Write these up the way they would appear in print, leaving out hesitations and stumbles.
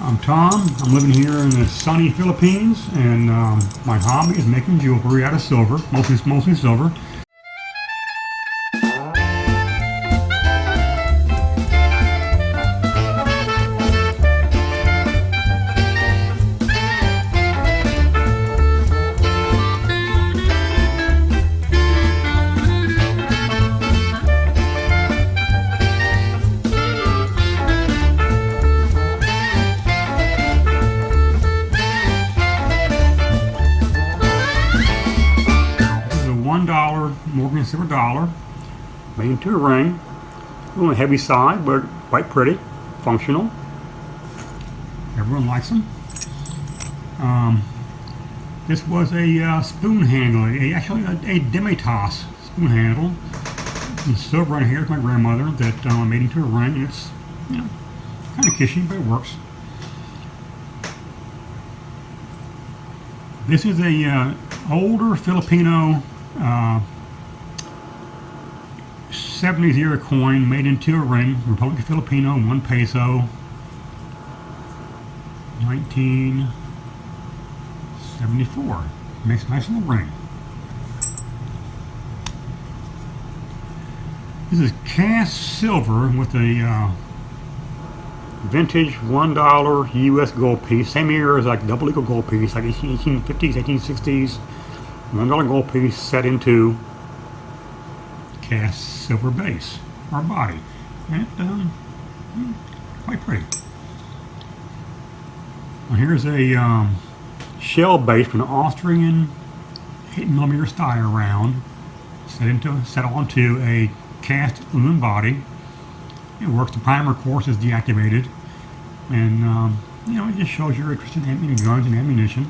I'm Tom. I'm living here in the sunny Philippines, and my hobby is making jewelry out of silver, mostly silver. $1 Morgan silver dollar, made into a ring. A little on the heavy side, but quite pretty, functional. Everyone likes them. This was a spoon handle, actually a Demitas spoon handle. And silver on here is my grandmother that I made into a ring, and it's kind of kishy, but it works. This is a older Filipino 70s era coin made into a ring, Republic of Filipino, 1 peso, 1974. Makes a nice little ring. This is cast silver with a vintage $1 US gold piece, same era as like double eagle gold piece, like 1850s, 1860s. $1 gold piece set into cast silver base or body, and quite pretty. Well, here's a shell base from an Austrian 8mm style round set onto a cast aluminum body. It works. The primer, of course, is deactivated, and it just shows your interest in guns and ammunition.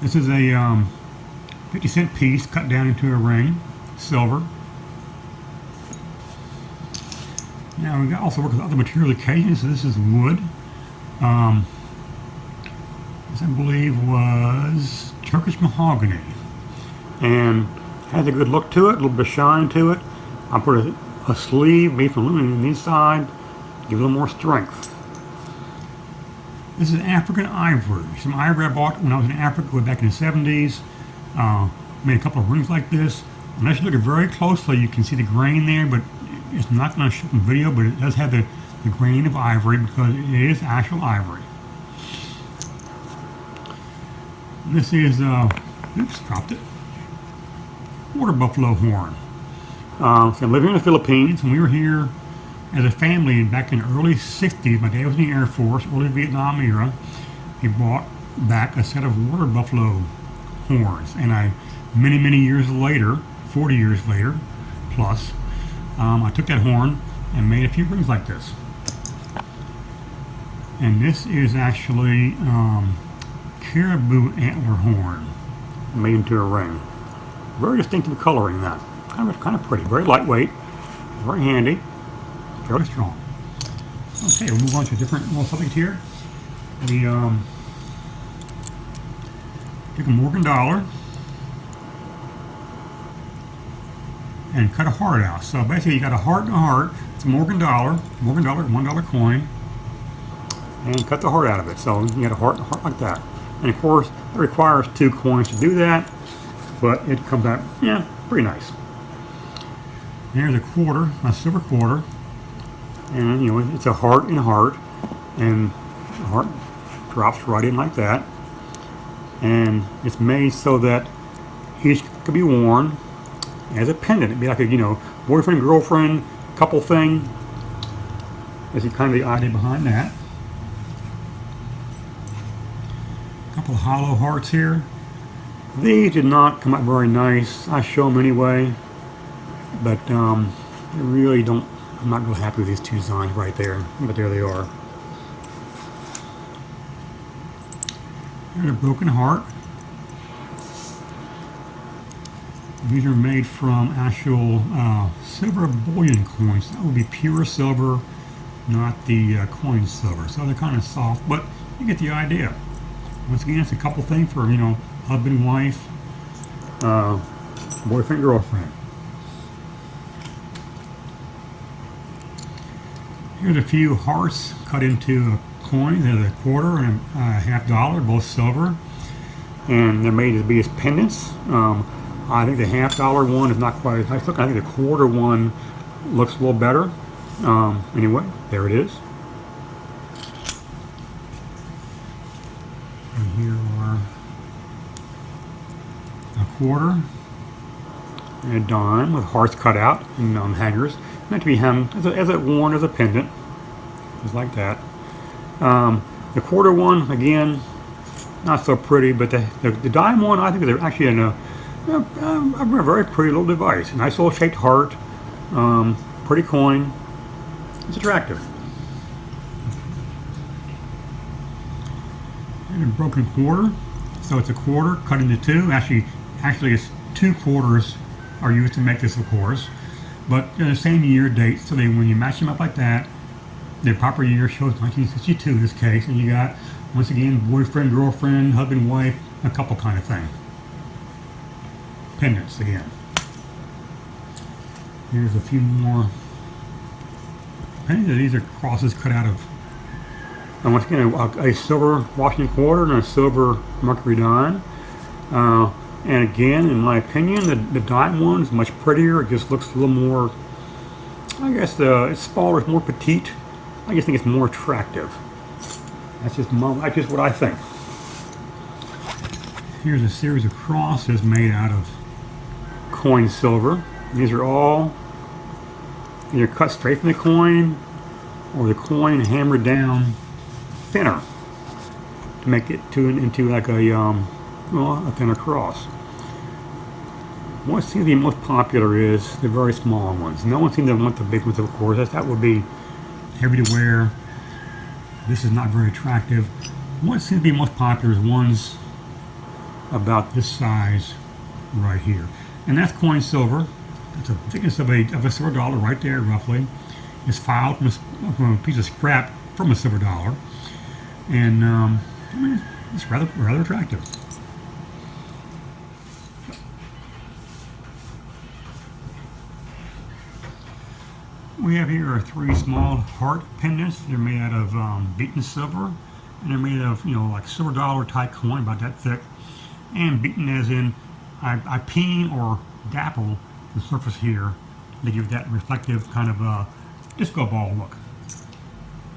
This is a 50-cent piece cut down into a ring, silver. Now we also work with other material occasions. So this is wood. This I believe was Turkish mahogany, and has a good look to it, a little bit of shine to it. I put a sleeve made from aluminum on the inside, give it a little more strength. This is African ivory. Some ivory I bought when I was in Africa back in the 70s. Made a couple of rings like this. Unless you look at it very closely, you can see the grain there, but it's not going to show in video, but it does have the grain of ivory because it is actual ivory. This is, oops, dropped it. Water buffalo horn. So I'm living in the Philippines, and we were here as a family back in the early 60s. My dad was in the Air Force, early Vietnam era. He brought back a set of water buffalo horns, and many years later, 40 years later plus, I took that horn and made a few rings like this. And this is actually caribou antler horn made into a ring. Very distinctive coloring, that kind of pretty, very lightweight, very handy, fairly strong. Okay, we'll move on to a different little subject here. We take a Morgan dollar and cut a heart out. So basically you got a heart and a heart. It's a Morgan dollar, $1 coin, and cut the heart out of it. So you got a heart and a heart like that. And of course it requires 2 coins to do that, but it comes out, pretty nice. There's a quarter, a silver quarter, and it's a heart and a heart, and the heart drops right in like that. And it's made so that each could be worn as a pendant. It'd be like a boyfriend, girlfriend, couple thing. This is kind of the idea behind that. A couple of hollow hearts here. These did not come out very nice. I show them anyway, but I really don't. I'm not real happy with these 2 designs right there, but there they are. Here's a broken heart. These are made from actual silver bullion coins. That would be pure silver, not the coin silver. So they're kind of soft, but you get the idea. Once again, it's a couple thing for husband, wife, boyfriend, girlfriend. Here's a few hearts cut into a coin. There's a quarter and a $half, both silver, and they're made to be as pendants. I think the $half one is not quite as nice looking. I think the quarter one looks a little better. Anyway, there it is. And here are a quarter and a dime with hearts cut out and hangers, meant to be hung as it worn as a pendant, just like that. The quarter one, again, not so pretty, but the dime one, I think is actually a very pretty little device. A nice little shaped heart, pretty coin. It's attractive. And a broken quarter, so it's a quarter cut into two. Actually, it's 2 quarters are used to make this, of course, but in the same year date. So when you match them up like that, the proper year shows 1962 in this case, and you got, once again, boyfriend, girlfriend, husband, wife, a couple kind of thing. Pendants again. Here's a few more pendants. These are crosses cut out of, and once again, a silver Washington quarter and a silver Mercury dime. And again, in my opinion, the dime one is much prettier. It just looks a little more, I guess it's smaller, it's more petite. I just think it's more attractive. That's just what I think. Here's a series of crosses made out of coin silver. These are all either cut straight from the coin or the coin hammered down thinner to make it into like a thinner cross. What seems to be most popular is the very small ones. No one seems to want the big ones, of course. That would be heavy to wear. This is not very attractive. What seems to be most popular is ones about this size right here. And that's coin silver. It's a thickness of a silver dollar right there, roughly. It's filed from a piece of scrap from a silver dollar. And I mean, it's rather attractive. We have here 3 small heart pendants. They're made out of beaten silver, and they're made of, like silver dollar type coin, about that thick. And beaten as in, I peen or dapple the surface here to give that reflective kind of disco ball look.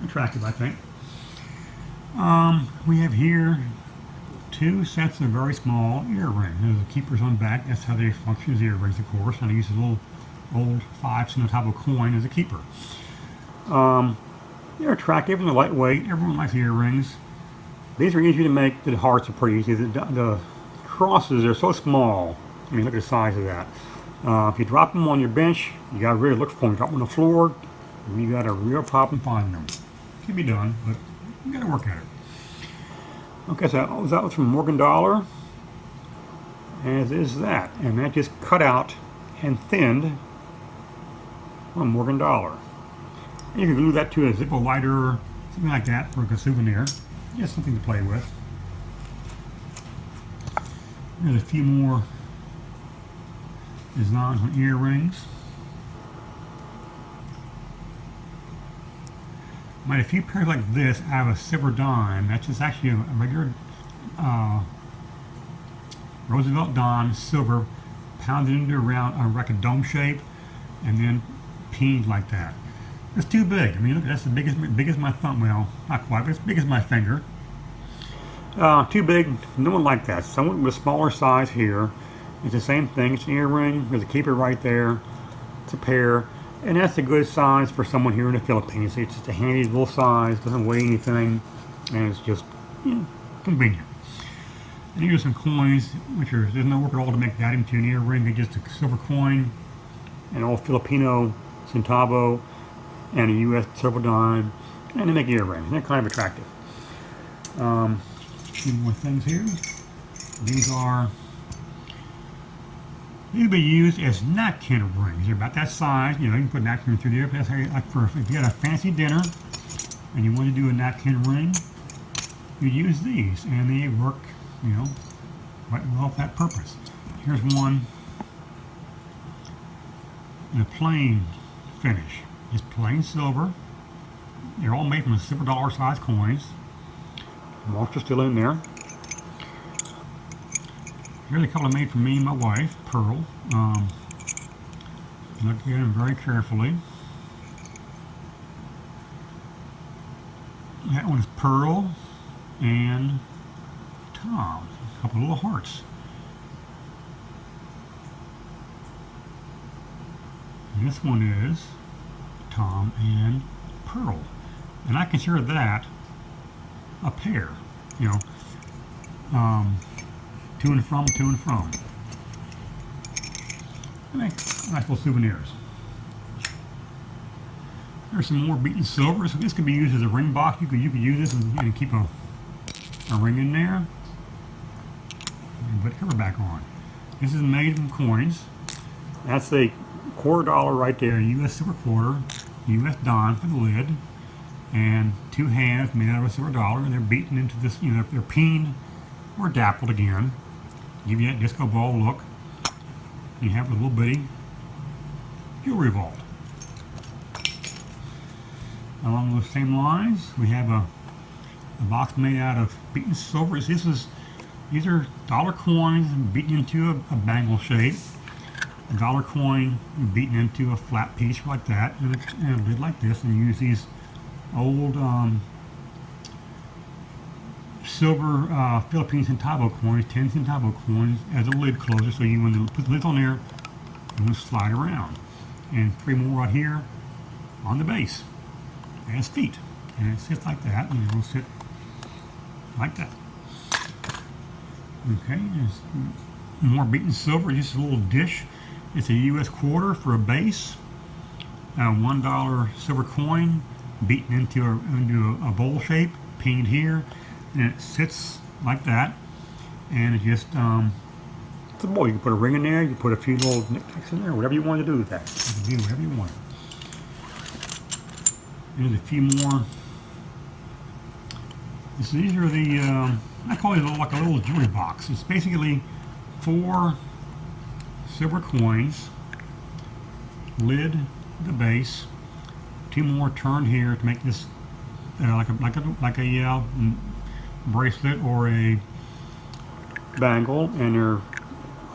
Attractive, I think. We have here 2 sets of very small earrings. There's the keepers on the back. That's how they function as earrings, of course. And I use a little old 5 cent on top of a coin as a keeper. They're attractive and they're lightweight. Everyone likes earrings. These are easy to make. The hearts are pretty easy. The crosses are so small. I mean, look at the size of that. If you drop them on your bench, you got to really look for them. You drop them on the floor, you got a real problem finding them. Can be done, but you got to work at it. Okay, so that was from Morgan Dollar, as is that, and that just cut out and thinned on Morgan Dollar. And you can glue that to a Zippo lighter, something like that, for a souvenir. Just something to play with. There's a few more designs on earrings. Made a few pairs like this out of a silver dime. That's just actually a regular Roosevelt dime, silver, pounded into like a dome shape, and then peened like that. It's too big. I mean, look, that's the big as my thumb. Well, not quite, but it's big as my finger. Too big. No one liked that. Someone with a smaller size here. It's the same thing. It's an earring. There's a keeper right there. It's a pair. And that's a good size for someone here in the Philippines. It's just a handy little size, doesn't weigh anything, and it's just convenient. And here's some coins, there's no work at all to make that into an earring. They're just a silver coin, an old Filipino centavo, and a U.S. silver dime, and they make earrings. They're kind of attractive. A few more things here. These will be used as napkin rings. They're about that size. You can put a napkin through there. That's how if you got a fancy dinner and you want to do a napkin ring, you use these, and they work, quite well for that purpose. Here's one in a plain finish, just plain silver, They're all made from silver dollar size coins. Most are still in there. Here's a couple I made for me and my wife, Pearl. Look at them very carefully. That one is Pearl and Tom. A couple little hearts. And this one is Tom and Pearl. And I consider that a pair. You know, to and from, to and from. Nice little souvenirs. There's some more beaten silver. So this could be used as a ring box. You could use this and keep a ring in there. And put the cover back on. This is made from coins. That's a $25 right there, U.S. silver quarter, U.S. dime for the lid, and two hands made out of a silver dollar, and they're beaten into this. You know, they're peened or dappled again. Give you that disco ball look. You have a little bitty jewelry vault. Along those same lines, we have a box made out of beaten silver. These are dollar coins beaten into a bangle shape. A dollar coin beaten into a flat piece like that, and a lid like this, and use these old silver Philippine centavo coins, 10 centavo coins, as a lid closer, so when you put the lid on there, you want to slide around. And three more right here on the base as feet, and it sits like that, and it will sit like that. Okay, there's more beaten silver. Just a little dish. It's a U.S. quarter for a base. A $1 silver coin beaten into a bowl shape, peened here, and it sits like that. And it just it's a bowl. You can put a ring in there. You can put a few little knickknacks in there. Whatever you want to do with that. You can do whatever you want. There's a few more. These are the I call it like a little jewelry box. It's basically 4 silver coins, lid, the base, 2 more turned here to make this like a bracelet or a bangle, and they're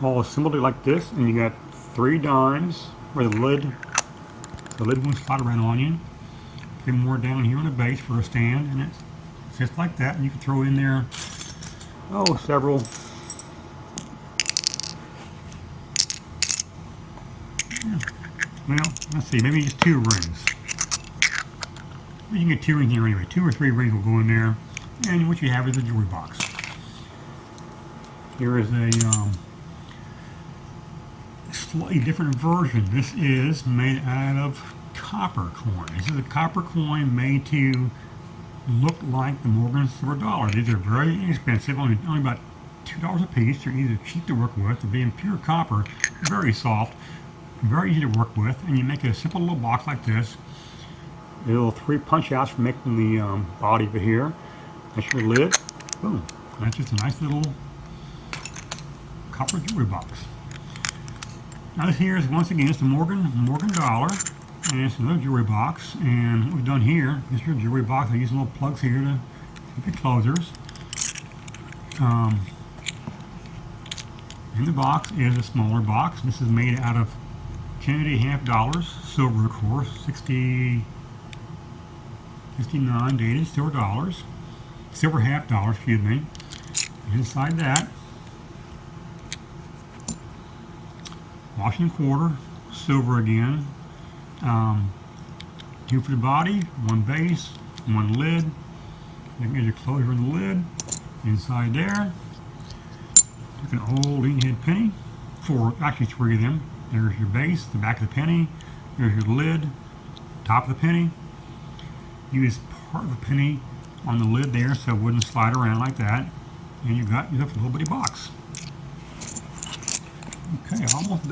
all assembled like this. And you got 3 dimes where the lid won't slide around on you. 3 more down here on the base for a stand, and it's just like that. And you can throw in there several. Well, let's see, maybe just 2 rings. You can get 2 in here anyway. 2 or 3 rings will go in there, and what you have is a jewelry box. Here is a slightly different version. This is made out of copper coin. This is a copper coin made to look like the Morgan silver dollar. These are very inexpensive, only about $2 a piece. They're either cheap to work with, they're being pure copper, very soft, very easy to work with, and you make a simple little box like this. Little 3 punch outs for making the body over here. That's your lid. Boom. That's just a nice little copper jewelry box. Now this here is, once again, it's the Morgan dollar, and it's another jewelry box. And what we've done here, this is your jewelry box. I use little plugs here to keep the closers. In the box is a smaller box. This is made out of Kennedy $50, silver, of course, 69 dated silver dollars, silver $50, excuse me. Inside that, Washington quarter, silver again, 2 for the body, 1 base, 1 lid. There's your closure in the lid. Inside there, took an old Eatonhead penny, actually 3 of them. There's your base, the back of the penny. There's your lid, top of the penny. Use part of the penny on the lid there so it wouldn't slide around like that. And you've got yourself a little bitty box. Okay, almost done.